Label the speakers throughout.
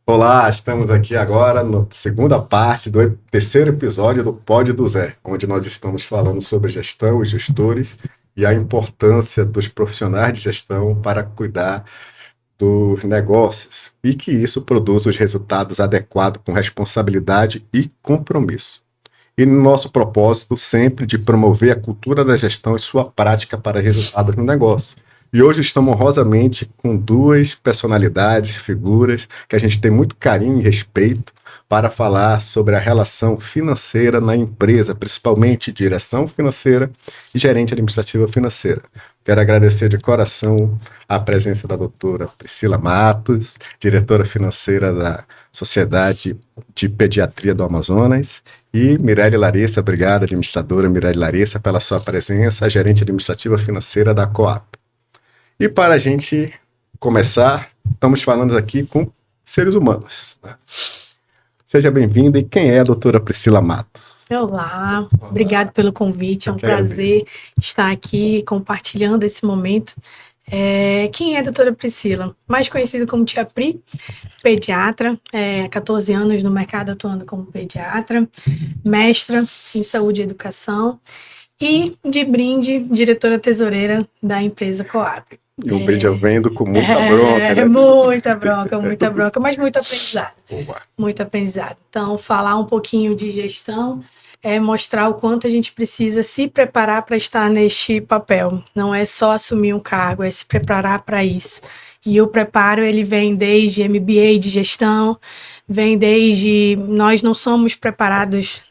Speaker 1: Olá, estamos aqui agora na segunda parte do terceiro episódio do Pod do Zé, onde nós estamos falando sobre gestão e gestores e a importância dos profissionais de gestão para cuidar dos negócios e que isso produza os resultados adequados com responsabilidade e compromisso. E no nosso propósito sempre de promover a cultura da gestão e sua prática para resultados no negócio. E hoje estamos honrosamente com duas personalidades, figuras, que a gente tem muito carinho e respeito para falar sobre a relação financeira na empresa, principalmente direção financeira e gerente administrativa financeira. Quero agradecer de coração a presença da doutora Priscila Matos, diretora financeira da Sociedade de Pediatria do Amazonas, e Mirelle Larissa, obrigado, administradora Mirelle Larissa, pela sua presença, gerente administrativa financeira da Coap. E para a gente começar, estamos falando aqui com seres humanos, né? Seja bem-vinda. E quem é a doutora Priscila Matos?
Speaker 2: Olá, obrigado pelo convite, é um prazer estar aqui compartilhando esse momento. Quem é a doutora Priscila? Mais conhecida como Tia Pri, pediatra, há 14 anos no mercado atuando como pediatra, mestra em saúde e educação e, de brinde, diretora tesoureira da empresa Coap.
Speaker 1: E o brinde eu vendo com muita bronca, né?
Speaker 2: Muita bronca, mas muito aprendizado.
Speaker 1: Boa.
Speaker 2: Muito aprendizado. Então, falar um pouquinho de gestão é mostrar o quanto a gente precisa se preparar para estar neste papel. Não é só assumir um cargo, é se preparar para isso. E o preparo, ele vem desde MBA de gestão, vem desde... Nós não somos preparados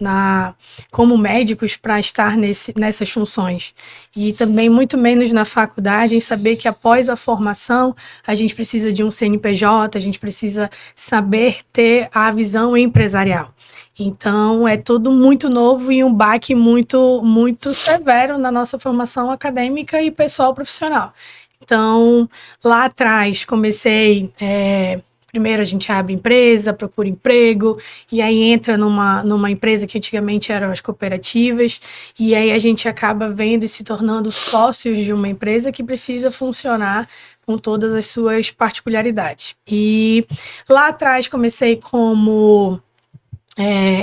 Speaker 2: como médicos para estar nessas funções. E também muito menos na faculdade, em saber que após a formação, a gente precisa de um CNPJ, a gente precisa saber ter a visão empresarial. Então, é tudo muito novo e um baque muito, muito severo na nossa formação acadêmica e pessoal profissional. Então, lá atrás, comecei... Primeiro a gente abre empresa, procura emprego, e aí entra numa empresa que antigamente eram as cooperativas, e aí a gente acaba vendo e se tornando sócios de uma empresa que precisa funcionar com todas as suas particularidades. E lá atrás comecei como...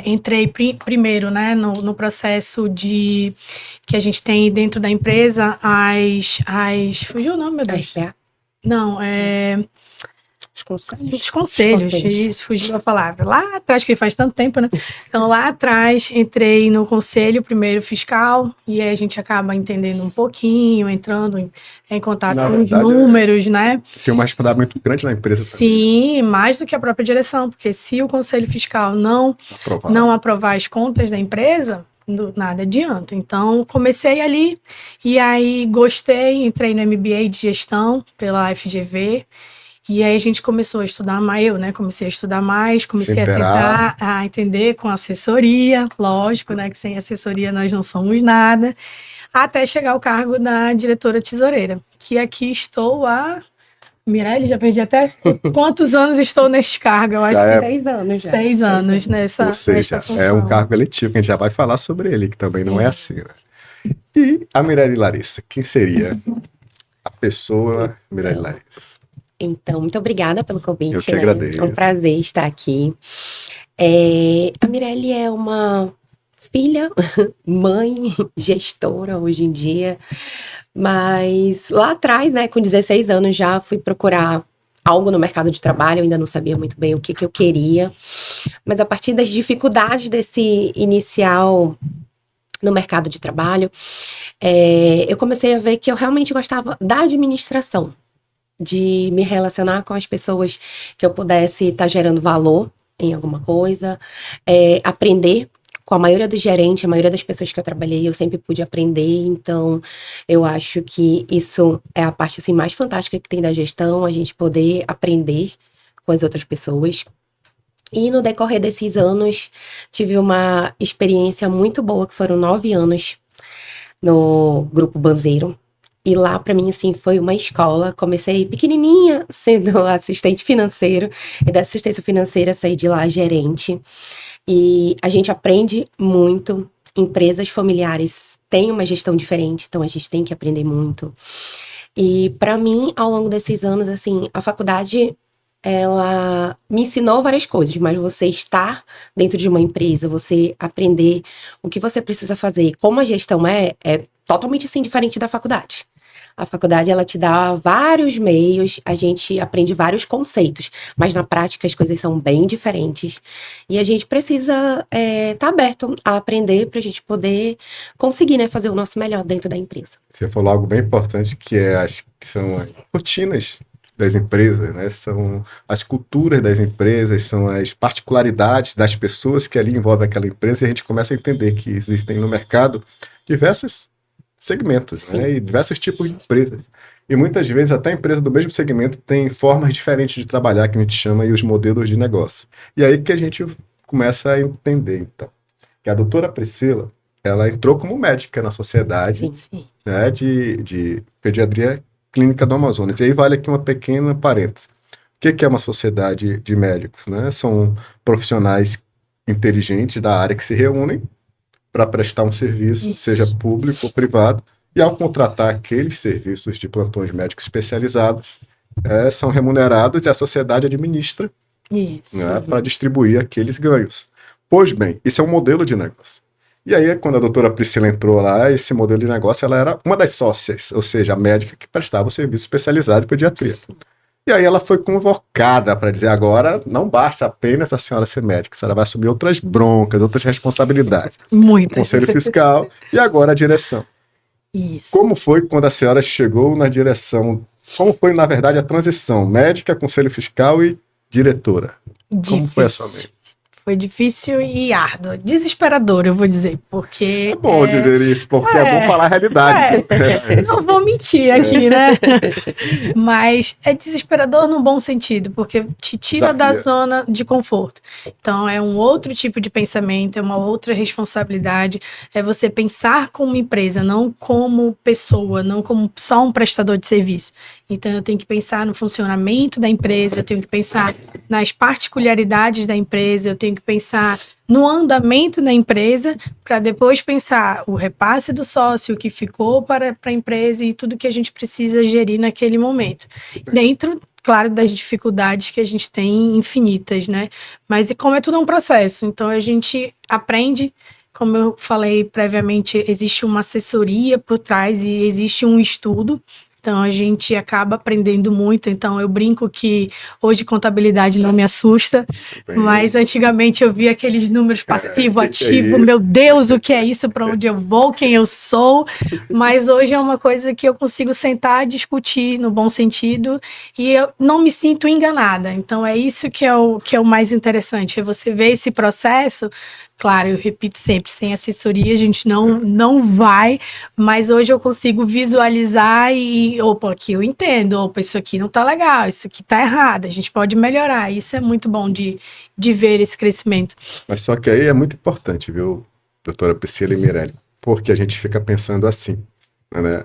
Speaker 2: entrei primeiro, né, no processo que a gente tem dentro da empresa, fugiu o nome, meu Deus? Não, Os conselhos, isso, fugiu a palavra. Lá atrás, que faz tanto tempo, né? Então, lá atrás, entrei no conselho, primeiro fiscal, e aí a gente acaba entendendo um pouquinho, entrando em contato com os números, né?
Speaker 1: Tem uma responsabilidade muito grande na empresa.
Speaker 2: Sim, também. Mais do que a própria direção, porque se o conselho fiscal não aprovar as contas da empresa, nada adianta. Então, comecei ali, e aí gostei, entrei no MBA de gestão pela FGV, e aí a gente começou a estudar mais, comecei a estudar mais, comecei a tentar entender com assessoria, lógico, né, que sem assessoria nós não somos nada, até chegar ao cargo da diretora tesoureira, que aqui estou há... Mirelle, já perdi até quantos anos estou neste cargo, eu acho que
Speaker 3: 6 anos já.
Speaker 2: 6 anos nessa
Speaker 1: Ou seja,
Speaker 2: função.
Speaker 1: É um cargo eletivo, que a gente já vai falar sobre ele, que também não é assim, né? E a Mirelle Larissa, quem seria a pessoa Mirelle Larissa?
Speaker 3: Então, muito obrigada pelo convite.
Speaker 1: Eu que agradeço.
Speaker 3: É um prazer estar aqui. A Mirelle é uma filha, mãe, gestora hoje em dia, mas lá atrás, né, com 16 anos já fui procurar algo no mercado de trabalho, eu ainda não sabia muito bem o que eu queria, mas a partir das dificuldades desse inicial no mercado de trabalho, eu comecei a ver que eu realmente gostava da administração, de me relacionar com as pessoas, que eu pudesse estar gerando valor em alguma coisa, aprender com a maioria dos gerentes, a maioria das pessoas que eu trabalhei, eu sempre pude aprender, então eu acho que isso é a parte assim, mais fantástica que tem da gestão, a gente poder aprender com as outras pessoas. E no decorrer desses anos, tive uma experiência muito boa, que foram 9 anos no Grupo Banzeiro. E lá, para mim, assim, foi uma escola. Comecei pequenininha, sendo assistente financeiro. E da assistência financeira, saí de lá gerente. E a gente aprende muito. Empresas familiares têm uma gestão diferente, então a gente tem que aprender muito. E para mim, ao longo desses anos, assim, a faculdade ela me ensinou várias coisas, mas você estar dentro de uma empresa, você aprender o que você precisa fazer, como a gestão é totalmente assim diferente da faculdade. A faculdade, ela te dá vários meios, a gente aprende vários conceitos, mas na prática as coisas são bem diferentes. E a gente precisa estar aberto a aprender para a gente poder conseguir, né, fazer o nosso melhor dentro da empresa.
Speaker 1: Você falou algo bem importante que são as rotinas das empresas, né? São as culturas das empresas, são as particularidades das pessoas que ali envolvem aquela empresa, e a gente começa a entender que existem no mercado diversos segmentos, né? E diversos tipos de empresas. E muitas vezes até a empresa do mesmo segmento tem formas diferentes de trabalhar, que a gente chama aí os modelos de negócio. E aí que a gente começa a entender, então, que a doutora Priscila, ela entrou como médica na sociedade,
Speaker 3: Sim.
Speaker 1: né, de pediatria clínica do Amazonas. E aí vale aqui uma pequena parêntese. O que é uma sociedade de médicos, né? São profissionais inteligentes da área que se reúnem para prestar um serviço,
Speaker 2: Isso.
Speaker 1: seja público ou privado, e ao contratar aqueles serviços de plantões médicos especializados, são remunerados e a sociedade administra,
Speaker 2: Isso.
Speaker 1: né, para distribuir aqueles ganhos. Pois bem, isso é um modelo de negócio. E aí, quando a doutora Priscila entrou lá, esse modelo de negócio, ela era uma das sócias, ou seja, a médica que prestava o serviço especializado de pediatria.
Speaker 2: Sim.
Speaker 1: E aí ela foi convocada para dizer, agora não basta apenas a senhora ser médica, ela vai assumir outras broncas, outras responsabilidades.
Speaker 2: Muito.
Speaker 1: Conselho Fiscal e agora a direção.
Speaker 2: Isso.
Speaker 1: Como foi quando a senhora chegou na direção? Como foi, na verdade, a transição médica, Conselho Fiscal e diretora? Como foi a sua
Speaker 2: Difícil.
Speaker 1: mente?
Speaker 2: Foi difícil e árduo. Desesperador, eu vou dizer, porque...
Speaker 1: É bom dizer isso, porque é bom falar a realidade.
Speaker 2: Não vou mentir aqui, né? Mas é desesperador no bom sentido, porque te tira da
Speaker 1: Desafia.
Speaker 2: zona de conforto. Então, é um outro tipo de pensamento, é uma outra responsabilidade. É você pensar como empresa, não como pessoa, não como só um prestador de serviço. Então, eu tenho que pensar no funcionamento da empresa, eu tenho que pensar nas particularidades da empresa, eu tenho que pensar no andamento da empresa, para depois pensar o repasse do sócio, o que ficou para a empresa e tudo que a gente precisa gerir naquele momento. Dentro, claro, das dificuldades que a gente tem infinitas, né? Mas e como é tudo um processo, então a gente aprende. Como eu falei previamente, existe uma assessoria por trás e existe um estudo. Então, a gente acaba aprendendo muito. Então, eu brinco que hoje contabilidade não me assusta, mas antigamente eu via aqueles números passivo, ativo, meu Deus, o que é isso, para onde eu vou, quem eu sou. Mas hoje é uma coisa que eu consigo sentar, discutir no bom sentido e eu não me sinto enganada. Então, é isso que é o mais interessante, é você ver esse processo. Claro, eu repito sempre, sem assessoria a gente não vai, mas hoje eu consigo visualizar e, opa, aqui eu entendo, opa, isso aqui não tá legal, isso aqui tá errado, a gente pode melhorar. Isso é muito bom de ver esse crescimento.
Speaker 1: Mas só que aí é muito importante, viu, doutora Priscila e Mirelle, porque a gente fica pensando assim, né?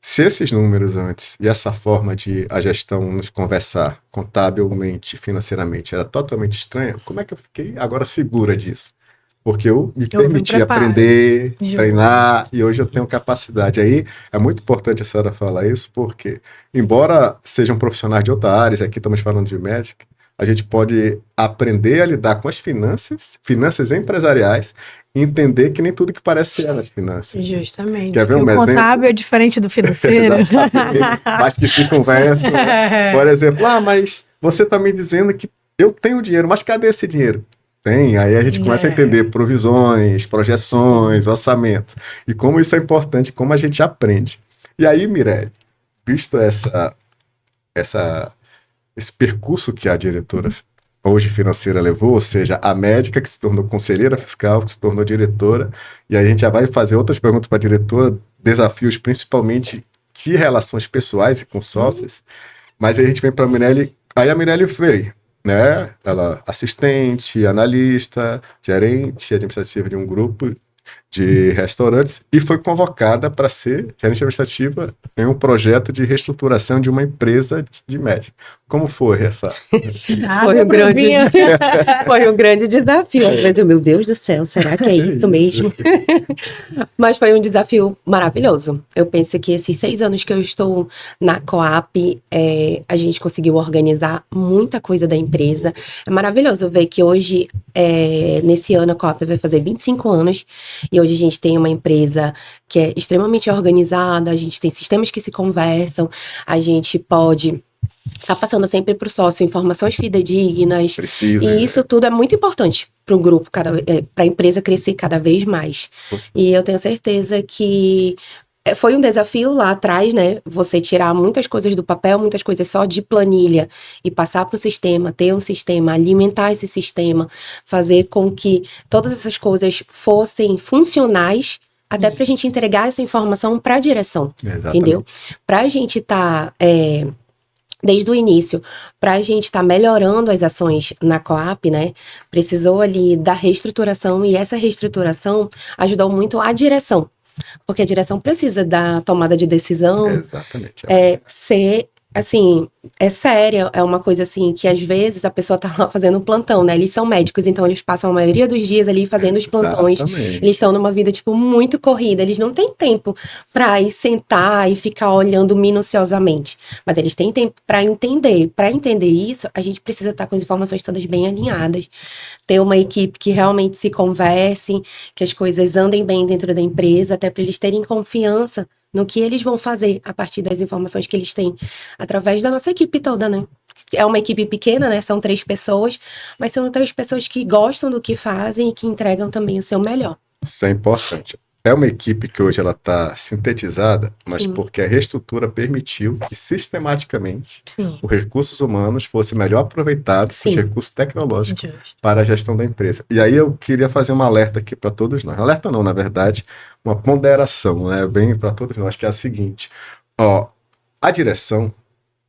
Speaker 1: Se esses números antes e essa forma de a gestão nos conversar contabilmente, financeiramente, era totalmente estranha, como é que eu fiquei agora segura disso? Porque eu me permiti aprender, treinar, e hoje eu tenho capacidade. Aí é muito importante a senhora falar isso, porque, embora sejam profissionais de outra área, aqui estamos falando de médico, a gente pode aprender a lidar com as finanças empresariais, e entender que nem tudo que parece é nas finanças.
Speaker 2: Justamente.
Speaker 1: Quer ver um exemplo?
Speaker 2: O contábil é diferente do financeiro.
Speaker 1: Mas que se conversa. Né? Por exemplo, mas você está me dizendo que eu tenho dinheiro, mas cadê esse dinheiro? Tem, aí a gente começa a entender provisões, projeções, orçamentos, e como isso é importante, como a gente aprende. E aí, Mirelle, visto esse percurso que a diretora hoje financeira levou, ou seja, a médica que se tornou conselheira fiscal, que se tornou diretora, e aí a gente já vai fazer outras perguntas para a diretora, desafios principalmente de relações pessoais e com sócios, mas aí a gente vem para a Mirelle, aí a Mirelle veio, né? Ela assistente, analista, gerente administrativa de um grupo de restaurantes e foi convocada para ser gerente administrativa em um projeto de reestruturação de uma empresa de média. Como foi essa?
Speaker 3: Foi um grande desafio. Às vezes, meu Deus do céu, será que é isso mesmo? Mas foi um desafio maravilhoso. Eu penso que esses 6 anos que eu estou na Coap, a gente conseguiu organizar muita coisa da empresa. É maravilhoso ver que hoje, nesse ano, a Coap vai fazer 25 anos e hoje a gente tem uma empresa que é extremamente organizada, a gente tem sistemas que se conversam, a gente pode tá passando sempre para o sócio informações fidedignas.
Speaker 1: Precisa.
Speaker 3: E isso tudo é muito importante para o grupo, para a empresa crescer cada vez mais. E eu tenho certeza que foi um desafio lá atrás, né? Você tirar muitas coisas do papel, muitas coisas só de planilha e passar para o sistema, ter um sistema, alimentar esse sistema, fazer com que todas essas coisas fossem funcionais, até para a gente entregar essa informação para a direção.
Speaker 1: Exatamente.
Speaker 3: Entendeu? Para a gente estar desde o início, para a gente estar melhorando as ações na Coap, né, precisou ali da reestruturação, e essa reestruturação ajudou muito a direção, porque a direção precisa da tomada de decisão,
Speaker 1: Exatamente.
Speaker 3: Ser, assim, séria, é uma coisa assim, que às vezes a pessoa tá lá fazendo um plantão, né, eles são médicos, então eles passam a maioria dos dias ali fazendo os plantões, eles estão numa vida, tipo, muito corrida, eles não têm tempo pra ir sentar e ficar olhando minuciosamente, mas eles têm tempo pra entender. Para entender isso, a gente precisa estar com as informações todas bem alinhadas, ter uma equipe que realmente se converse, que as coisas andem bem dentro da empresa, até para eles terem confiança no que eles vão fazer a partir das informações que eles têm através da nossa equipe toda, né? É uma equipe pequena, né? São 3 pessoas, mas são 3 pessoas que gostam do que fazem e que entregam também o seu melhor.
Speaker 1: Isso é importante. É uma equipe que hoje ela está sintetizada, mas
Speaker 3: Sim.
Speaker 1: porque a reestrutura permitiu que sistematicamente os recursos humanos fossem melhor aproveitados, os recursos tecnológicos para a gestão da empresa. E aí eu queria fazer um alerta aqui para todos nós. Alerta não, na verdade, uma ponderação, né? Bem para todos nós, que é a seguinte. A direção,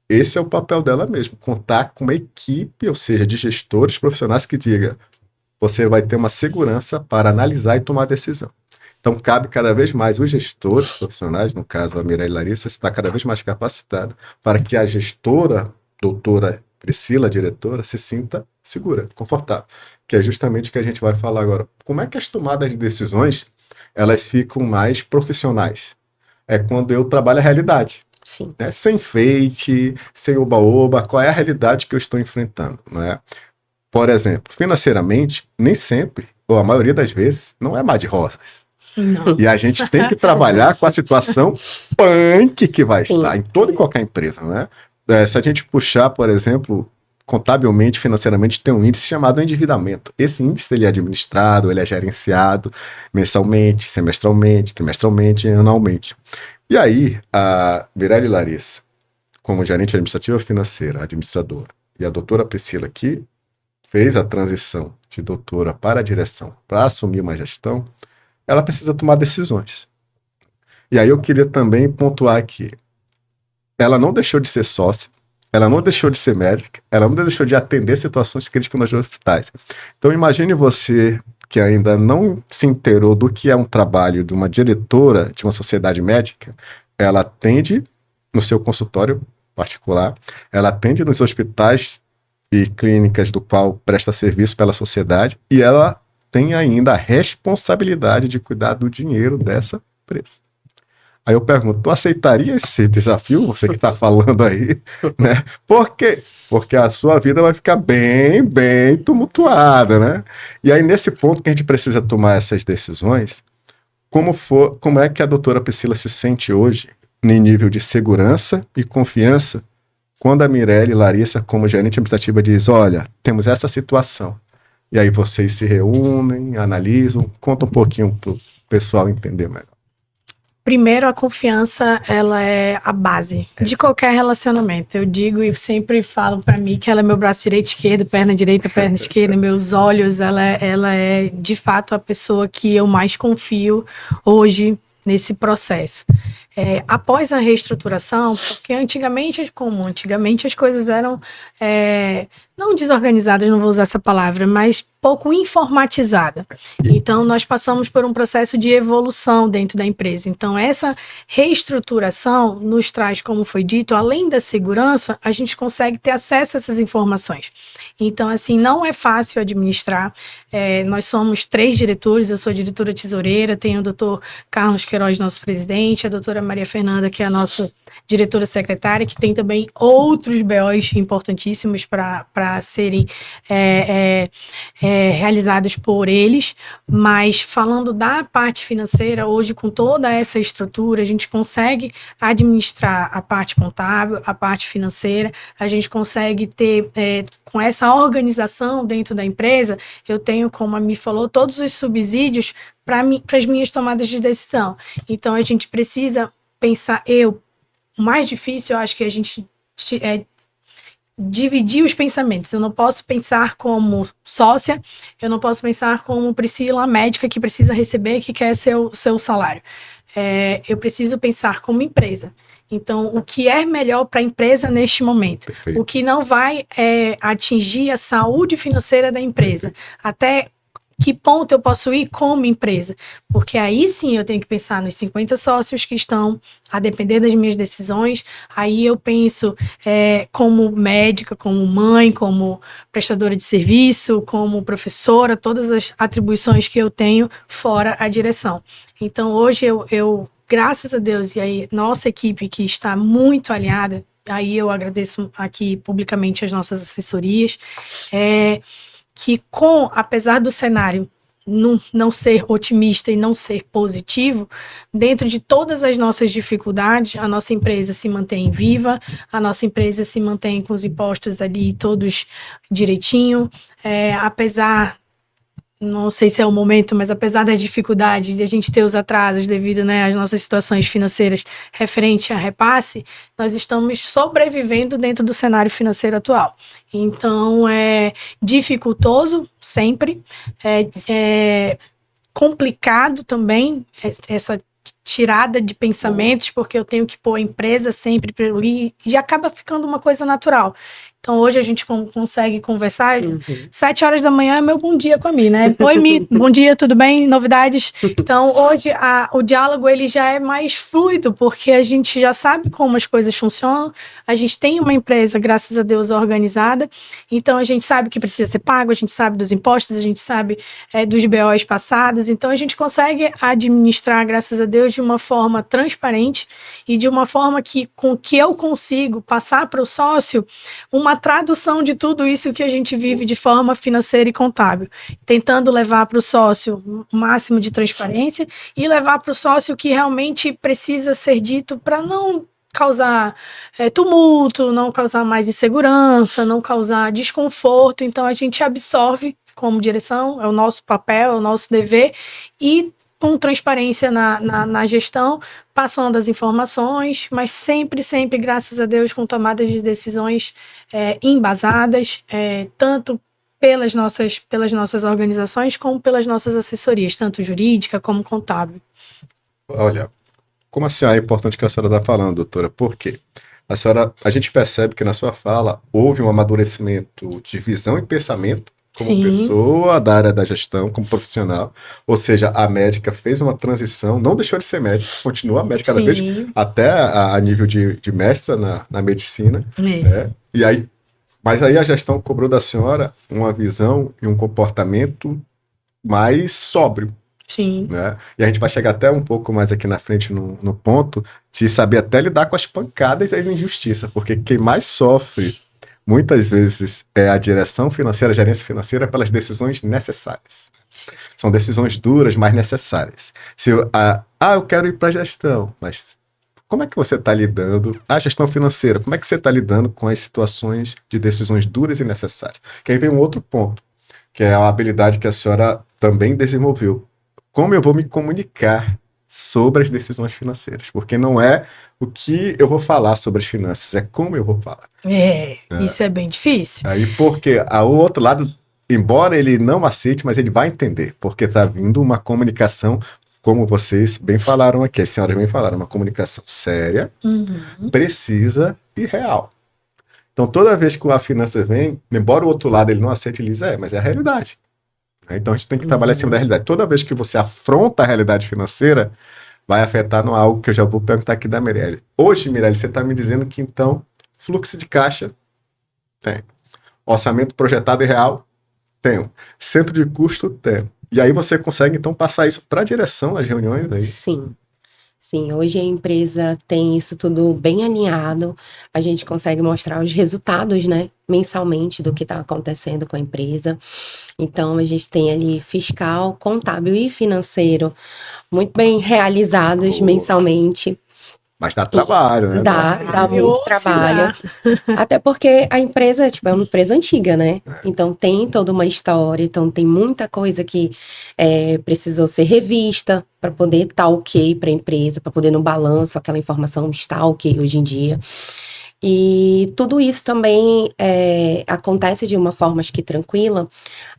Speaker 1: esse é o papel dela mesmo, contar com uma equipe, ou seja, de gestores profissionais que diga, você vai ter uma segurança para analisar e tomar decisão. Então, cabe cada vez mais os gestores profissionais, no caso a Mirelle Larissa, está cada vez mais capacitada para que a gestora, doutora Priscila, diretora, se sinta segura, confortável, que é justamente o que a gente vai falar agora. Como é que as tomadas de decisões, elas ficam mais profissionais? É quando eu trabalho a realidade.
Speaker 3: Sim.
Speaker 1: Né? Sem enfeite, sem oba-oba, qual é a realidade que eu estou enfrentando? Né? Por exemplo, financeiramente, nem sempre, ou a maioria das vezes, não é mar de rosas.
Speaker 2: Não.
Speaker 1: E a gente tem que trabalhar com a situação punk que vai estar em toda e qualquer empresa, né? Se a gente puxar, por exemplo, contabilmente, financeiramente, tem um índice chamado endividamento. Esse índice ele é administrado, ele é gerenciado mensalmente, semestralmente, trimestralmente e anualmente. E aí, a Mirelle Larissa, como gerente administrativa financeira, administradora, e a doutora Priscila, que fez a transição de doutora para a direção, para assumir uma gestão, ela precisa tomar decisões. E aí eu queria também pontuar aqui, ela não deixou de ser sócia, ela não deixou de ser médica, ela não deixou de atender situações críticas nos hospitais. Então imagine você que ainda não se inteirou do que é um trabalho de uma diretora de uma sociedade médica, ela atende no seu consultório particular, ela atende nos hospitais e clínicas do qual presta serviço pela sociedade e ela tem ainda a responsabilidade de cuidar do dinheiro dessa empresa. Aí eu pergunto, tu aceitaria esse desafio, você que está falando aí, né? Por quê? Porque a sua vida vai ficar bem tumultuada, né? E aí nesse ponto que a gente precisa tomar essas decisões, como é que a doutora Priscila se sente hoje em nível de segurança e confiança quando a Mirelle Larissa, como gerente administrativa, diz, olha, temos essa situação. E aí vocês se reúnem, analisam, conta um pouquinho para o pessoal entender melhor.
Speaker 2: Primeiro, a confiança, ela é a base de qualquer relacionamento. Eu digo e sempre falo para mim que ela é meu braço direito, esquerdo, perna direita, perna esquerda, meus olhos, ela é de fato a pessoa que eu mais confio hoje nesse processo. Após a reestruturação, porque antigamente as coisas eram não desorganizada, não vou usar essa palavra, mas pouco informatizada. Então, nós passamos por um processo de evolução dentro da empresa. Então, essa reestruturação nos traz, como foi dito, além da segurança, a gente consegue ter acesso a essas informações. Então, assim, não é fácil administrar. Nós somos 3 diretores, eu sou diretora tesoureira, tenho o doutor Carlos Queiroz, nosso presidente, a doutora Maria Fernanda, que é a nossa diretora secretária, que tem também outros BOs importantíssimos para serem realizados por eles, mas falando da parte financeira, hoje com toda essa estrutura, a gente consegue administrar a parte contábil, a parte financeira, a gente consegue ter, com essa organização dentro da empresa, eu tenho, como a Mi falou, todos os subsídios para as minhas tomadas de decisão. Então, a gente precisa pensar, o mais difícil, eu acho que a gente dividir os pensamentos. Eu não posso pensar como sócia, eu não posso pensar como Priscila, médica que precisa receber, que quer seu salário. Eu preciso pensar como empresa. Então, o que é melhor para a empresa neste momento? Perfeito. O que não vai atingir a saúde financeira da empresa? Perfeito. Até que ponto eu posso ir como empresa? Porque aí sim eu tenho que pensar nos 50 sócios que estão a depender das minhas decisões. Aí eu penso como médica, como mãe, como prestadora de serviço, como professora, todas as atribuições que eu tenho fora a direção. Então hoje eu graças a Deus, e aí nossa equipe que está muito alinhada, aí eu agradeço aqui publicamente as nossas assessorias, que apesar do cenário não ser otimista e não ser positivo, dentro de todas as nossas dificuldades, a nossa empresa se mantém viva, a nossa empresa se mantém com os impostos ali todos direitinho, apesar, não sei se é o momento, mas apesar das dificuldades de a gente ter os atrasos devido, né, às nossas situações financeiras referente a repasse, nós estamos sobrevivendo dentro do cenário financeiro atual. Então, é dificultoso sempre, é complicado também essa tirada de pensamentos, porque eu tenho que pôr a empresa sempre e acaba ficando uma coisa natural. Então, hoje a gente consegue conversar. 7 horas da manhã é meu bom dia com a Mi, né? Oi, Mi, bom dia, tudo bem? Novidades? Então, hoje o diálogo ele já é mais fluido, porque a gente já sabe como as coisas funcionam. A gente tem uma empresa, graças a Deus, organizada. Então, a gente sabe que precisa ser pago, a gente sabe dos impostos, a gente sabe dos BOs passados. Então, a gente consegue administrar, graças a Deus, de uma forma transparente e de uma forma com que eu consigo passar para o sócio uma tradução de tudo isso que a gente vive de forma financeira e contábil, tentando levar para o sócio o máximo de transparência e levar para o sócio o que realmente precisa ser dito para não causar tumulto, não causar mais insegurança, não causar desconforto. Então a gente absorve como direção, é o nosso papel, é o nosso dever, e com transparência na gestão, passando as informações, mas sempre, graças a Deus, com tomadas de decisões embasadas, tanto pelas nossas organizações, como pelas nossas assessorias, tanto jurídica como contábil.
Speaker 1: Olha, como assim é importante que a senhora está falando, doutora? Por quê? A gente percebe que na sua fala houve um amadurecimento de visão e pensamento como Sim. pessoa da área da gestão, como profissional, ou seja, a médica fez uma transição, não deixou de ser médica, continua médica cada vez, até a nível de mestra na medicina, e aí, mas aí a gestão cobrou da senhora uma visão e um comportamento mais sóbrio.
Speaker 2: Sim.
Speaker 1: Né? E a gente vai chegar até um pouco mais aqui na frente no ponto de saber até lidar com as pancadas e as injustiças, porque quem mais sofre muitas vezes é a direção financeira, a gerência financeira, pelas decisões necessárias. São decisões duras, mas necessárias. Eu quero ir para a gestão, mas como é que você está lidando? A gestão financeira, como é que você está lidando com as situações de decisões duras e necessárias? Que aí vem um outro ponto, que é a habilidade que a senhora também desenvolveu. Como eu vou me comunicar sobre as decisões financeiras? Porque não é o que eu vou falar sobre as finanças, é como eu vou falar.
Speaker 2: Isso é bem difícil.
Speaker 1: Aí porque o outro lado, embora ele não aceite, mas ele vai entender, porque está vindo uma comunicação, como vocês bem falaram aqui, as senhoras bem falaram, uma comunicação séria, precisa e real. Então, toda vez que a finança vem, embora o outro lado ele não aceite, ele diz, mas é a realidade. Então, a gente tem que trabalhar acima da realidade. Toda vez que você afronta a realidade financeira, vai afetar no algo que eu já vou perguntar aqui da Mirelle. Hoje, Mirelle, você está me dizendo que, então, fluxo de caixa tem. Orçamento projetado e real, tenho. Centro de custo, tenho. E aí você consegue, então, passar isso para a direção nas reuniões aí?
Speaker 3: Sim. Sim, hoje a empresa tem isso tudo bem alinhado, a gente consegue mostrar os resultados, né, mensalmente do que está acontecendo com a empresa. Então, a gente tem ali fiscal, contábil e financeiro muito bem realizados mensalmente.
Speaker 1: Mas dá trabalho, né?
Speaker 3: Dá muito trabalho. Até porque a empresa, tipo, é uma empresa antiga, né? Então tem toda uma história, então tem muita coisa que precisou ser revista para poder estar ok para a empresa, para poder no balanço aquela informação estar ok hoje em dia. E tudo isso também acontece de uma forma, acho que tranquila.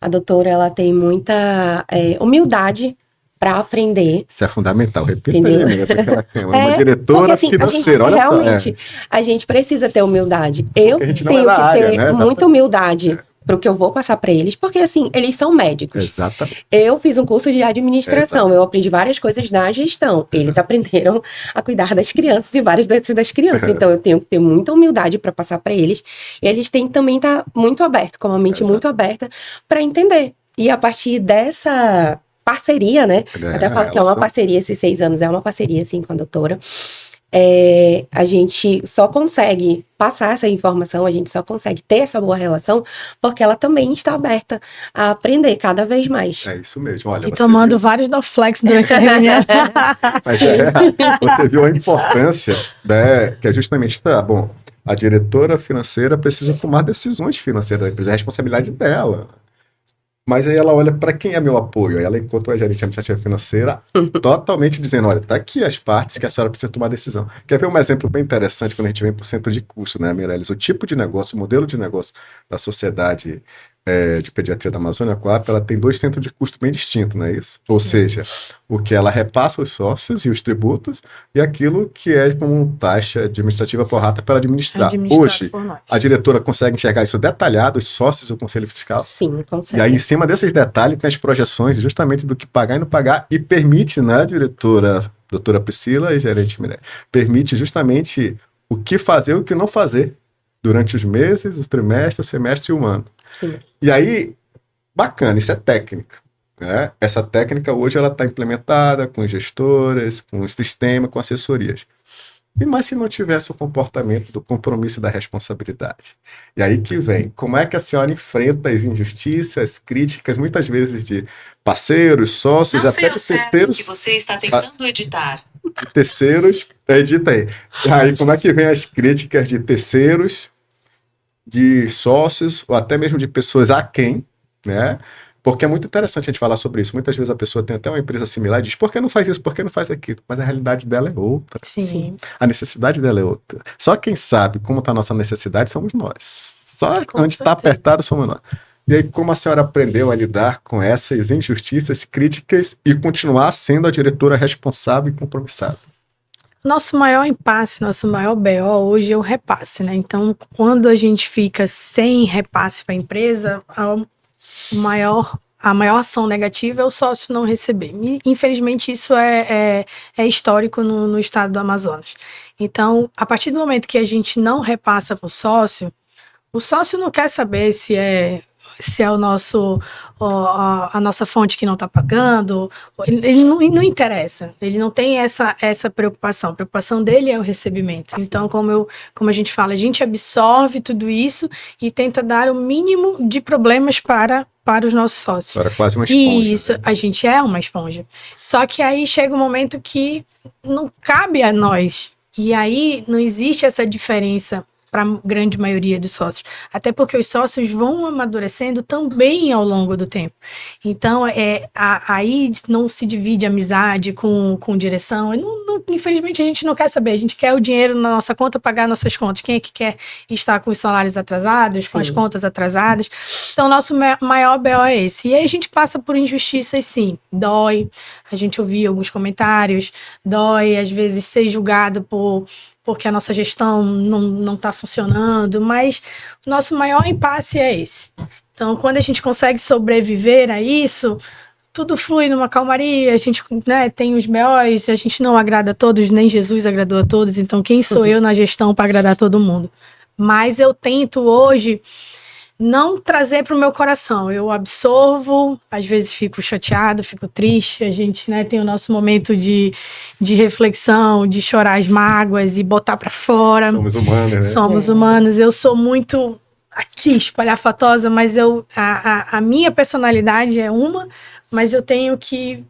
Speaker 3: A doutora, ela tem muita humildade para aprender.
Speaker 1: Isso é fundamental, repita aí, né? Porque ela é uma diretora
Speaker 3: porque, assim,
Speaker 1: financeira, olha
Speaker 3: realmente, a gente precisa ter humildade. Eu tenho que ter muita humildade para o que eu vou passar para eles, porque assim, eles são médicos.
Speaker 1: Exatamente.
Speaker 3: Eu fiz um curso de administração, eu aprendi várias coisas da gestão. Eles aprenderam a cuidar das crianças e várias doenças das crianças. Então, eu tenho que ter muita humildade para passar para eles. E eles têm que também estar muito abertos, com a mente muito aberta, para entender. E a partir dessa parceria, né? Até falo que é uma parceria, esses 6 anos é uma parceria, assim, com a doutora. A gente só consegue passar essa informação, a gente só consegue ter essa boa relação, porque ela também está aberta a aprender cada vez mais.
Speaker 1: É isso mesmo, olha.
Speaker 2: E tomando vários Dorflex durante a reunião.
Speaker 1: Mas você viu a importância, né, que é justamente, bom, a diretora financeira precisa tomar decisões financeiras da empresa, é a responsabilidade dela. Mas aí ela olha para quem é meu apoio. Aí ela encontra a gerente administrativa financeira totalmente dizendo, olha, tá aqui as partes que a senhora precisa tomar decisão. Quer ver um exemplo bem interessante quando a gente vem para o centro de custo, né, Mireles? O tipo de negócio, o modelo de negócio da Sociedade de Pediatria da Amazônia Coap, ela tem 2 centros de custo bem distintos, não é isso? Ou seja, o que ela repassa os sócios e os tributos e aquilo que é como taxa administrativa por rata para ela administrar. Hoje, a diretora consegue enxergar isso detalhado, os sócios e o conselho fiscal?
Speaker 3: Sim, consegue.
Speaker 1: E aí, em cima desses detalhes, tem as projeções justamente do que pagar e não pagar e permite, né, doutora Priscila e gerente Mirelle, permite justamente o que fazer e o que não fazer durante os meses, os trimestres, o semestre e o ano.
Speaker 3: Sim.
Speaker 1: E aí, bacana, isso é técnica. Né? Essa técnica hoje ela está implementada com gestoras, com o sistema, com assessorias. Mas se não tivesse o comportamento do compromisso e da responsabilidade? E aí que vem, como é que a senhora enfrenta as injustiças, críticas, muitas vezes de parceiros, sócios, até de terceiros...
Speaker 4: que você está tentando editar.
Speaker 1: De terceiros, edita aí. E aí, como é que vem as críticas de terceiros, de sócios, ou até mesmo de pessoas aquém, né? Porque é muito interessante a gente falar sobre isso. Muitas vezes a pessoa tem até uma empresa similar e diz, por que não faz isso, por que não faz aquilo? Mas a realidade dela é outra.
Speaker 2: Sim.
Speaker 1: A necessidade dela é outra. Só quem sabe como está a nossa necessidade somos nós. Só onde está apertado somos nós. E aí, como a senhora aprendeu a lidar com essas injustiças, críticas e continuar sendo a diretora responsável e compromissada?
Speaker 2: Nosso maior impasse, nosso maior BO hoje é o repasse, né? Então, quando a gente fica sem repasse para a empresa, a maior ação negativa é o sócio não receber. E, infelizmente, isso é histórico no estado do Amazonas. Então, a partir do momento que a gente não repassa para o sócio não quer saber se é a nossa fonte que não está pagando, ele não interessa, ele não tem essa preocupação. A preocupação dele é o recebimento. Então, como a gente fala, a gente absorve tudo isso e tenta dar o mínimo de problemas para os nossos sócios.
Speaker 1: Era quase uma esponja.
Speaker 2: Isso, né? A gente é uma esponja. Só que aí chega um momento que não cabe a nós. E aí não existe essa diferença para a grande maioria dos sócios. Até porque os sócios vão amadurecendo também ao longo do tempo. Então, aí não se divide amizade com direção. Infelizmente, a gente não quer saber. A gente quer o dinheiro na nossa conta, pagar nossas contas. Quem é que quer estar com os salários atrasados, com as contas atrasadas? Então, o nosso maior BO é esse. E aí a gente passa por injustiças, sim. Dói. A gente ouvia alguns comentários. Dói, às vezes, ser julgado por porque a nossa gestão não está funcionando, mas o nosso maior impasse é esse. Então, quando a gente consegue sobreviver a isso, tudo flui numa calmaria, a gente, né, tem os BOs, a gente não agrada a todos, nem Jesus agradou a todos, então quem sou eu na gestão para agradar todo mundo? Mas eu tento hoje não trazer para o meu coração, eu absorvo, às vezes fico chateado, fico triste, a gente, né, tem o nosso momento de reflexão, de chorar as mágoas e botar para fora.
Speaker 1: Somos humanos, né?
Speaker 2: Somos humanos, eu sou muito aqui espalhafatosa, mas a minha personalidade é uma, mas eu tenho que,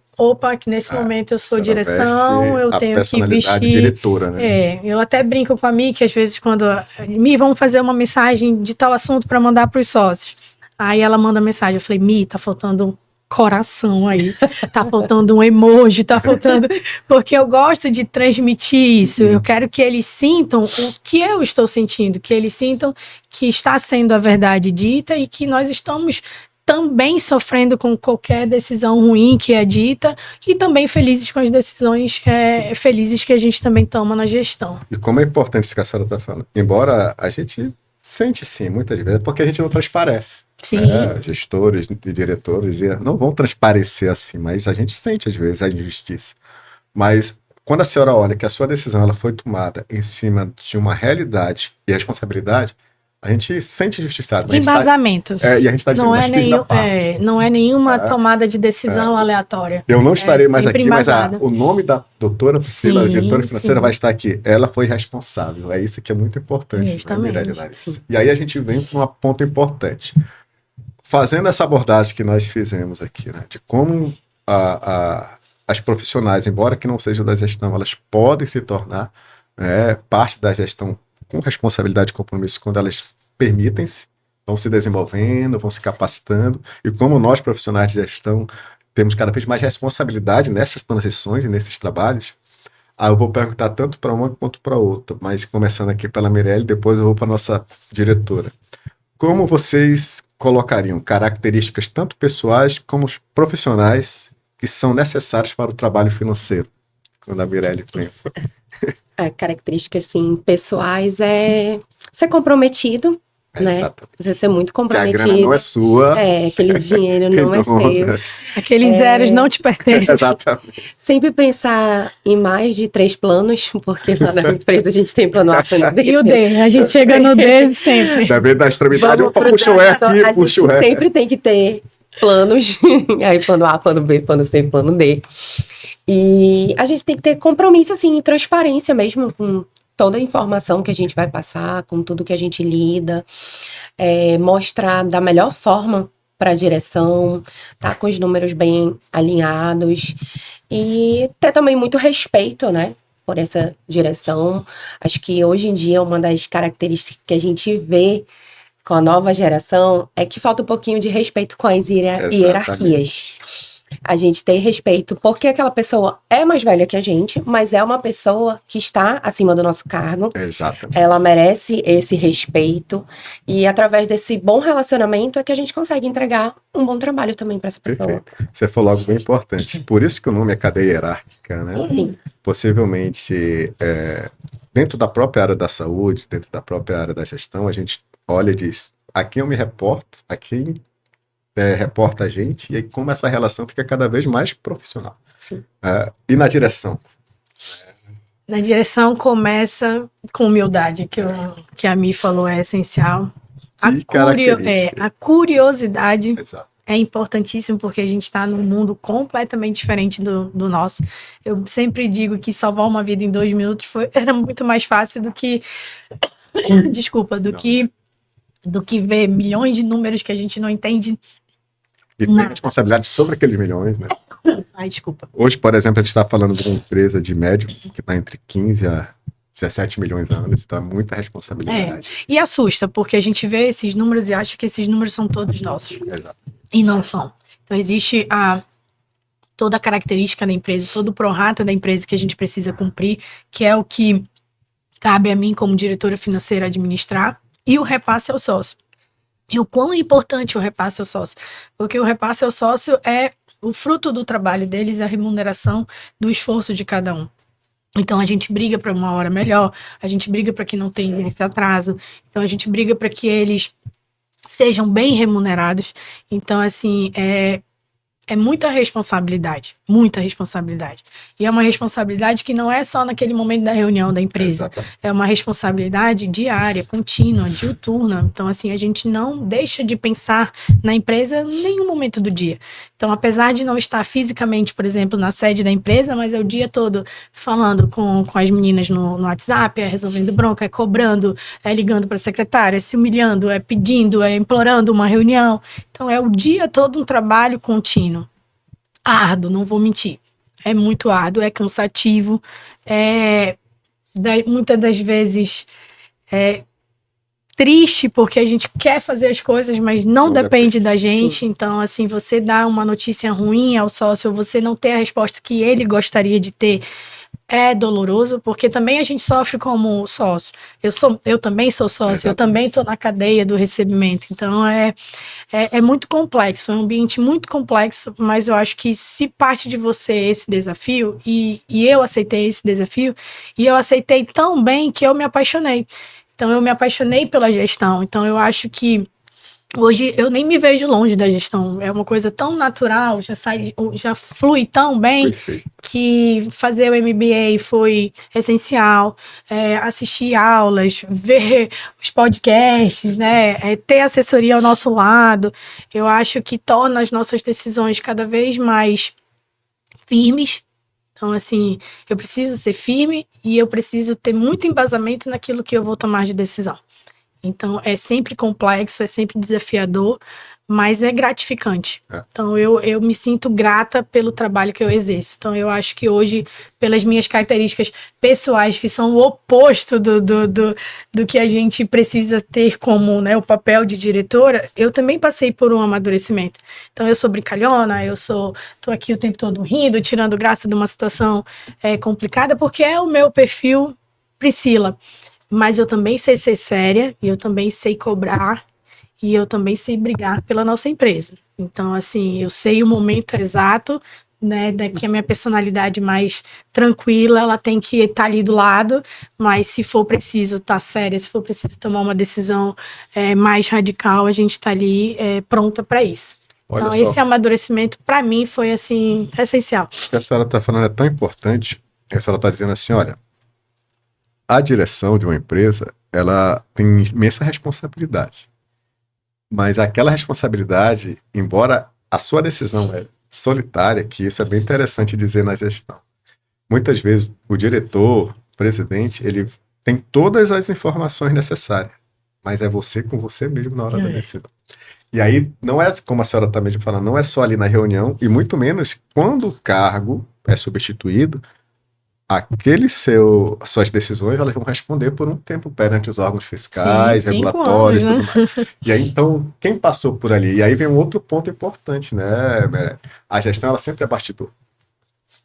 Speaker 2: que nesse momento eu sou direção, eu tenho que vestir.
Speaker 1: Diretora, né?
Speaker 2: Eu até brinco com a Mi, que às vezes quando Mi, vamos fazer uma mensagem de tal assunto para mandar para os sócios. Aí ela manda mensagem, eu falei, Mi, tá faltando um coração aí, tá faltando um emoji, tá faltando, porque eu gosto de transmitir isso, eu quero que eles sintam o que eu estou sentindo, que eles sintam que está sendo a verdade dita e que nós estamos também sofrendo com qualquer decisão ruim que é dita e também felizes com as decisões felizes que a gente também toma na gestão.
Speaker 1: E como é importante isso que a senhora está falando. Embora a gente sente sim, muitas vezes, porque a gente não transparece.
Speaker 2: Sim.
Speaker 1: Gestores e diretores não vão transparecer assim, mas a gente sente às vezes a injustiça. Mas quando a senhora olha que a sua decisão ela foi tomada em cima de uma realidade e responsabilidade, a gente sente injustiçado.
Speaker 2: Embasamento.
Speaker 1: E a gente está dizendo,
Speaker 2: não é nenhuma tomada de decisão aleatória.
Speaker 1: Eu não estarei mais aqui,
Speaker 2: embasada.
Speaker 1: mas o nome da doutora Priscila, a diretora financeira, vai estar aqui. Ela foi responsável. É isso que é muito importante.
Speaker 2: Justamente.
Speaker 1: E aí a gente vem para um ponto importante. Fazendo essa abordagem que nós fizemos aqui, né, de como as profissionais, embora que não sejam da gestão, elas podem se tornar parte da gestão com responsabilidade e compromisso quando elas permitem-se, vão se desenvolvendo, vão se capacitando, e como nós, profissionais de gestão, temos cada vez mais responsabilidade nessas transições e nesses trabalhos. Eu vou perguntar tanto para uma quanto para outra, mas começando aqui pela Mirelle, depois eu vou para a nossa diretora. Como vocês colocariam características tanto pessoais como profissionais que são necessárias para o trabalho financeiro? Quando a Mirelle pensa.
Speaker 3: Características, assim, pessoais é ser comprometido, né?
Speaker 1: Exatamente.
Speaker 3: Você ser muito comprometido.
Speaker 1: Que a grana não é sua.
Speaker 3: Aquele dinheiro não é seu.
Speaker 2: Aqueles zeros não te pertencem.
Speaker 1: Exatamente.
Speaker 3: Sempre pensar em mais de 3 planos, porque lá na empresa a gente tem plano A, plano B.
Speaker 2: E o D, a gente chega no D sempre.
Speaker 1: Deve dar extremidade, eu puxo o E aqui, puxo o E.
Speaker 3: A gente sempre tem que ter planos, aí plano A, plano B, plano C, plano D. E a gente tem que ter compromisso, assim, transparência mesmo com toda a informação que a gente vai passar, com tudo que a gente lida, mostrar da melhor forma para a direção, tá com os números bem alinhados e ter também muito respeito, né, por essa direção. Acho que hoje em dia uma das características que a gente vê com a nova geração é que falta um pouquinho de respeito com as hierarquias. A gente ter respeito porque aquela pessoa é mais velha que a gente, mas é uma pessoa que está acima do nosso cargo.
Speaker 1: Exatamente.
Speaker 3: Ela merece esse respeito e através desse bom relacionamento é que a gente consegue entregar um bom trabalho também para essa pessoa.
Speaker 1: Perfeito. Você falou algo bem importante. Por isso que o nome é cadeia hierárquica, né?
Speaker 3: Sim.
Speaker 1: Possivelmente, dentro da própria área da saúde, dentro da própria área da gestão, a gente olha e diz, a quem eu me reporto, a quem reporta a gente, e aí como essa relação fica cada vez mais profissional.
Speaker 3: Sim.
Speaker 1: E na direção?
Speaker 2: Na direção começa com humildade, que a Mi falou é essencial. A curiosidade
Speaker 1: Exato.
Speaker 2: é importantíssimo porque a gente está num mundo completamente diferente do nosso. Eu sempre digo que salvar uma vida em 2 minutos era muito mais fácil do que do que ver milhões de números que a gente não entende.
Speaker 1: E tem responsabilidade sobre aqueles milhões, né?
Speaker 2: Ai, desculpa.
Speaker 1: Hoje, por exemplo, a gente está falando de uma empresa de médio que está entre 15 a 17 milhões de anos, está muita responsabilidade.
Speaker 2: E assusta, porque a gente vê esses números e acha que esses números são todos nossos.
Speaker 1: Exato.
Speaker 2: E não são. Então, existe toda a característica da empresa, todo o prorata da empresa que a gente precisa cumprir, que é o que cabe a mim como diretora financeira administrar, e o repasse ao sócio. E o quão importante o repasse ao sócio? Porque o repasse ao sócio é o fruto do trabalho deles, a remuneração do esforço de cada um. Então a gente briga para uma hora melhor, a gente briga para que não tenha esse atraso, então a gente briga para que eles sejam bem remunerados. Então, assim, é muita responsabilidade, muita responsabilidade. E é uma responsabilidade que não é só naquele momento da reunião da empresa,
Speaker 1: Exatamente.
Speaker 2: é uma responsabilidade diária, contínua, diuturna. Então, assim, a gente não deixa de pensar na empresa em nenhum momento do dia. Então, apesar de não estar fisicamente, por exemplo, na sede da empresa, mas é o dia todo falando com as meninas no WhatsApp, resolvendo bronca, cobrando, ligando para a secretária, se humilhando, pedindo, implorando uma reunião. Então, é o dia todo um trabalho contínuo. Árduo, não vou mentir. É muito árduo, é cansativo, muitas das vezes triste, porque a gente quer fazer as coisas, mas não depende da gente.
Speaker 3: Sim.
Speaker 2: Então, assim, você dá uma notícia ruim ao sócio, você não ter a resposta que ele gostaria de ter, é doloroso, porque também a gente sofre como sócio. Eu também sou sócio, eu também estou na cadeia do recebimento. Então, é muito complexo, é um ambiente muito complexo, mas eu acho que se parte de você esse desafio, e eu aceitei esse desafio, e eu aceitei tão bem que eu me apaixonei. Então, eu me apaixonei pela gestão. Então, eu acho que hoje eu nem me vejo longe da gestão. É uma coisa tão natural, já flui tão bem.
Speaker 1: Perfeito.
Speaker 2: Que fazer o MBA foi essencial, assistir aulas, ver os podcasts, né, ter assessoria ao nosso lado, eu acho que torna as nossas decisões cada vez mais firmes. Então, assim, eu preciso ser firme e eu preciso ter muito embasamento naquilo que eu vou tomar de decisão. Então, é sempre complexo, é sempre desafiador, mas é gratificante. Então, eu me sinto grata pelo trabalho que eu exerço. Então, eu acho que hoje, pelas minhas características pessoais, que são o oposto do que a gente precisa ter como, né, o papel de diretora, eu também passei por um amadurecimento. Então, eu sou brincalhona, tô aqui o tempo todo rindo, tirando graça de uma situação complicada, porque é o meu perfil Priscila. Mas eu também sei ser séria, e eu também sei cobrar, e eu também sei brigar pela nossa empresa. Então, assim, eu sei o momento exato, né, que a minha personalidade mais tranquila, ela tem que estar ali do lado, mas se for preciso estar séria, se for preciso tomar uma decisão mais radical, a gente está ali pronta para isso.
Speaker 1: Olha
Speaker 2: então,
Speaker 1: só.
Speaker 2: esse amadurecimento, para mim, foi, assim, essencial.
Speaker 1: O que a senhora está falando é tão importante, que a senhora está dizendo assim, olha, a direção de uma empresa, ela tem imensa responsabilidade. Mas aquela responsabilidade, embora a sua decisão é solitária, que isso é bem interessante dizer na gestão. Muitas vezes o diretor, o presidente, ele tem todas as informações necessárias, mas é você com você mesmo na hora da decisão. E aí, não é como a senhora está mesmo falando, não é só ali na reunião, e muito menos quando o cargo é substituído, suas decisões, elas vão responder por um tempo perante os órgãos fiscais,
Speaker 2: Sim, 5
Speaker 1: regulatórios e
Speaker 2: anos,
Speaker 1: tudo mais. E aí, então, quem passou por ali? E aí vem um outro ponto importante, né, Meré? A gestão, ela sempre é bastidor.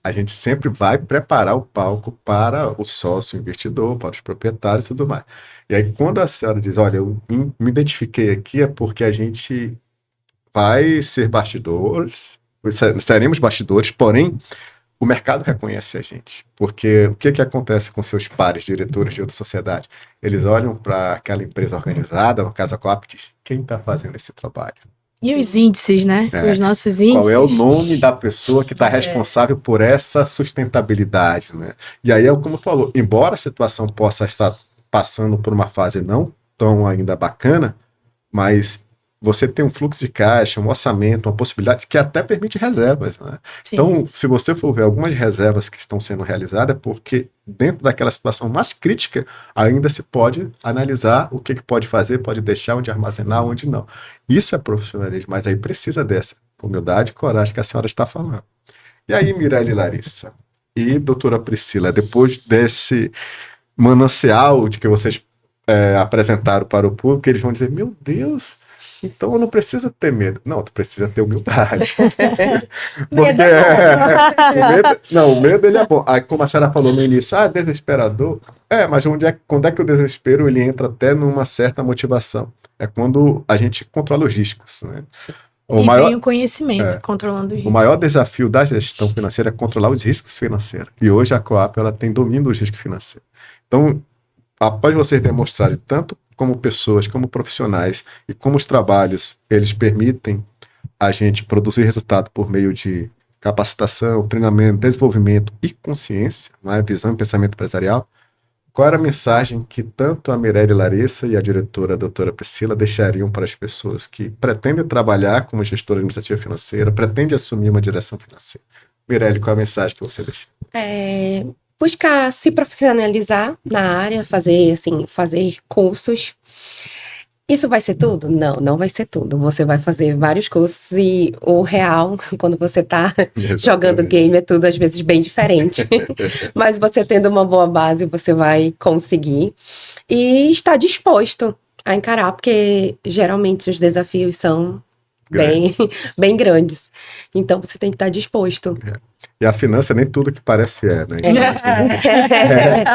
Speaker 1: A gente sempre vai preparar o palco para o sócio investidor, para os proprietários e tudo mais. E aí, quando a senhora diz, olha, eu me identifiquei aqui, é porque a gente vai ser bastidores, seremos bastidores, porém, o mercado reconhece a gente, porque o que acontece com seus pares, diretores de outra sociedade? Eles olham para aquela empresa organizada, no caso a Coap, e dizem, quem está fazendo esse trabalho?
Speaker 2: E os índices, né? Os nossos índices.
Speaker 1: Qual é o nome da pessoa que está responsável por essa sustentabilidade, né? E aí é como falou, embora a situação possa estar passando por uma fase não tão ainda bacana, mas você tem um fluxo de caixa, um orçamento, uma possibilidade que até permite reservas, né? Então, se você for ver algumas reservas que estão sendo realizadas, é porque dentro daquela situação mais crítica, ainda se pode analisar o que pode fazer, pode deixar, onde armazenar, onde não. Isso é profissionalismo, mas aí precisa dessa humildade e coragem que a senhora está falando. E aí, Mirelle e Larissa, e doutora Priscila, depois desse manancial de que vocês apresentaram para o público, eles vão dizer, meu Deus... Então eu não preciso ter medo. Não, tu precisa ter humildade. Porque o medo ele é bom. Aí, como a senhora falou no início, desesperador. Mas quando é que o desespero ele entra até numa certa motivação? É quando a gente controla os riscos, né? O
Speaker 2: E
Speaker 1: maior,
Speaker 2: vem o conhecimento, controlando o
Speaker 1: o
Speaker 2: risco.
Speaker 1: maior desafio da gestão financeira é controlar os riscos financeiros. E hoje a Coap ela tem domínio dos riscos financeiros. Então, após vocês demonstrarem tanto como pessoas, como profissionais e como os trabalhos eles permitem a gente produzir resultado por meio de capacitação, treinamento, desenvolvimento e consciência, não é? Visão e pensamento empresarial. Qual era a mensagem que tanto a Mirelle Larissa e a diretora a doutora Priscila deixariam para as pessoas que pretendem trabalhar como gestora de iniciativa financeira, pretendem assumir uma direção financeira? Mirelle, qual é a mensagem que você deixa?
Speaker 3: Buscar se profissionalizar na área, fazer cursos. Isso vai ser tudo? Não, não vai ser tudo. Você vai fazer vários cursos e o real, quando você tá jogando game, é tudo às vezes bem diferente. Mas você tendo uma boa base, você vai conseguir. E estar disposto a encarar, porque geralmente os desafios são bem grandes. Então você tem que estar disposto.
Speaker 1: E a finança nem tudo que parece né?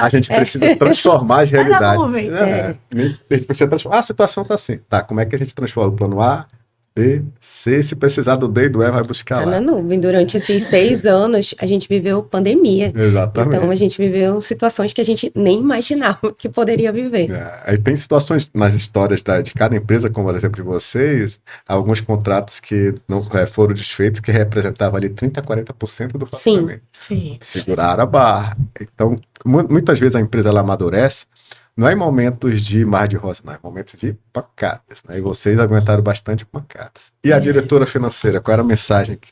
Speaker 1: A gente precisa transformar as realidades. A gente precisa transformar. A situação está assim. Tá, como é que a gente transforma o plano A, B, C? Se precisar do D e do E, vai buscar lá.
Speaker 3: Na nuvem. Durante esses 6 anos, a gente viveu pandemia.
Speaker 1: Exatamente.
Speaker 3: Então, a gente viveu situações que a gente nem imaginava que poderia viver.
Speaker 1: Aí tem situações nas histórias de cada empresa, como por exemplo de vocês, alguns contratos que não foram desfeitos, que representavam ali 30% a 40% do faturamento.
Speaker 2: Sim.
Speaker 1: Seguraram a barra. Então, muitas vezes a empresa ela amadurece, não é em momentos de mar de rosa, não, é em momentos de pancadas. Né? E vocês aguentaram bastante pancadas. E a diretora financeira, qual era a mensagem que...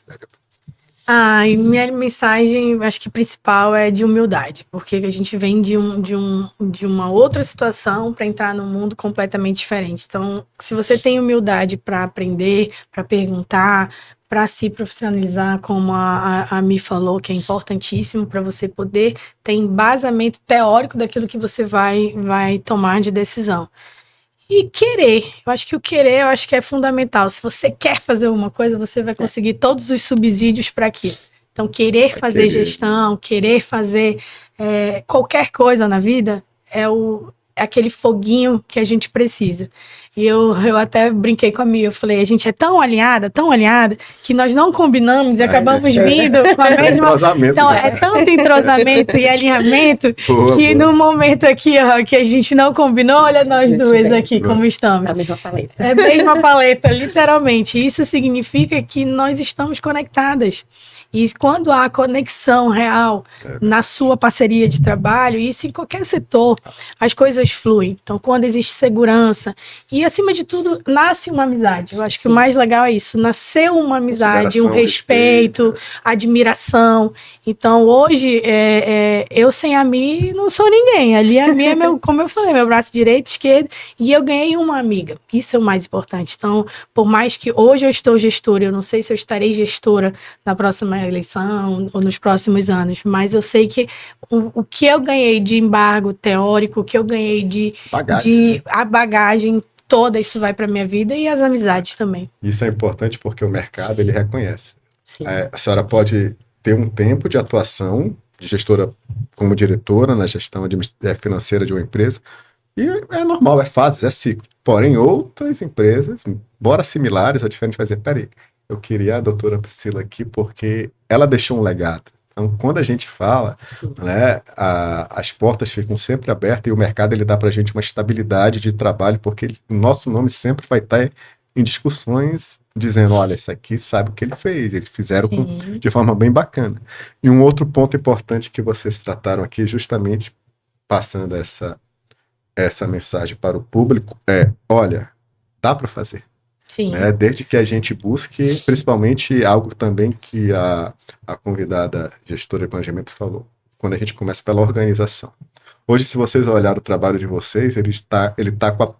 Speaker 2: E minha mensagem, acho que principal é de humildade, porque a gente vem de uma outra situação para entrar num mundo completamente diferente. Então, se você tem humildade para aprender, para perguntar, para se profissionalizar, como a Mi falou, que é importantíssimo para você poder ter embasamento teórico daquilo que você vai tomar de decisão. E querer, eu acho que é fundamental. Se você quer fazer alguma coisa, você vai conseguir todos os subsídios para aquilo. Então, querer fazer gestão, querer fazer qualquer coisa na vida é aquele foguinho que a gente precisa. E eu até brinquei com a Mia, eu falei, a gente é tão alinhada, que nós não combinamos e acabamos vindo com a mesma... Então, é tanto entrosamento e alinhamento que no momento aqui, ó, que a gente não combinou, olha nós duas aqui como estamos.
Speaker 3: A mesma paleta.
Speaker 2: É a mesma paleta, literalmente. Isso significa que nós estamos conectadas. E quando há conexão real na sua parceria de trabalho, isso em qualquer setor, as coisas fluem. Então, quando existe segurança e, acima de tudo, nasce uma amizade. Eu acho que o mais legal é isso, nasceu uma amizade, um respeito, admiração. Então, hoje, eu sem a Mi não sou ninguém. Ali a Mi é como eu falei, meu braço direito, esquerdo, e eu ganhei uma amiga. Isso é o mais importante. Então, por mais que hoje eu estou gestora, eu não sei se eu estarei gestora na próxima eleição ou nos próximos anos, mas eu sei que o que eu ganhei de embargo teórico, o que eu ganhei de a bagagem toda, isso vai para minha vida e as amizades também.
Speaker 1: Isso é importante porque o mercado ele reconhece. A senhora pode ter um tempo de atuação de gestora como diretora na gestão financeira de uma empresa e é normal, é fase, é ciclo. Porém, outras empresas, embora similares, a diferente vai dizer, peraí, eu queria a doutora Priscila aqui porque ela deixou um legado. Então, quando a gente fala, né, as portas ficam sempre abertas e o mercado ele dá para a gente uma estabilidade de trabalho, porque o nosso nome sempre vai estar em discussões dizendo, olha, isso aqui sabe o que ele fez, eles fizeram de forma bem bacana. E um outro ponto importante que vocês trataram aqui, justamente passando essa mensagem para o público, olha, dá para fazer.
Speaker 2: Sim.
Speaker 1: Né? Desde que a gente busque, principalmente algo também que a convidada gestora de planejamento falou, quando a gente começa pela organização. Hoje, se vocês olharem o trabalho de vocês, ele tá com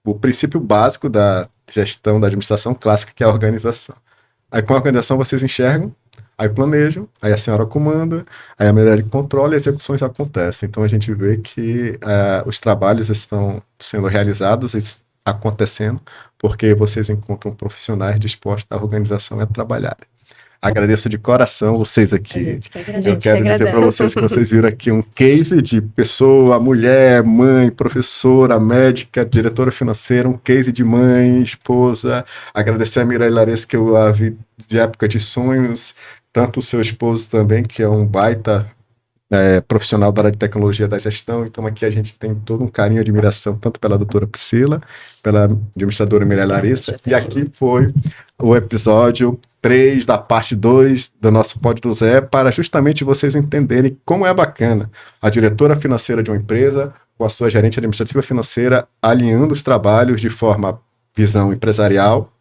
Speaker 1: o princípio básico da gestão, da administração clássica, que é a organização. Aí com a organização vocês enxergam, aí planejam, aí a senhora comanda, aí a Mirelle controla e as execuções acontecem. Então a gente vê que os trabalhos estão sendo realizados e acontecendo porque vocês encontram profissionais dispostos à organização e a trabalhar. Agradeço de coração vocês
Speaker 3: A
Speaker 1: aqui.
Speaker 3: gente que
Speaker 1: Eu
Speaker 3: agradece.
Speaker 1: quero dizer para
Speaker 2: agradece.
Speaker 1: vocês que vocês viram aqui um case de pessoa, mulher, mãe, professora, médica, diretora financeira, um case de mãe, esposa. Agradecer a Mirelle Larissa, que eu a vi de época de sonhos, tanto o seu esposo também, que é um baita profissional da área de tecnologia da gestão. Então aqui a gente tem todo um carinho e admiração, tanto pela doutora Priscila, pela administradora Mirelle Larissa, e aqui foi o episódio 3 da parte 2 do nosso Pod do Zé, para justamente vocês entenderem como é bacana a diretora financeira de uma empresa com a sua gerente administrativa financeira alinhando os trabalhos de forma visão empresarial,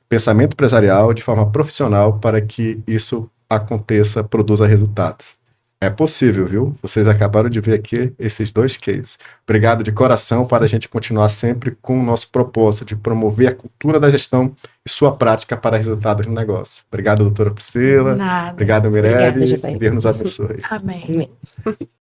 Speaker 1: pensamento empresarial, de forma profissional, para que isso aconteça, produza resultados. É possível, viu? Vocês acabaram de ver aqui esses 2 cases. Obrigado de coração, para a gente continuar sempre com o nosso propósito de promover a cultura da gestão e sua prática para resultados no negócio. Obrigado, doutora Priscila.
Speaker 2: Nada.
Speaker 1: Obrigado,
Speaker 3: Obrigada,
Speaker 1: Mirelle.
Speaker 3: Jataí.
Speaker 1: Deus nos abençoe.
Speaker 2: Amém.
Speaker 3: Amém.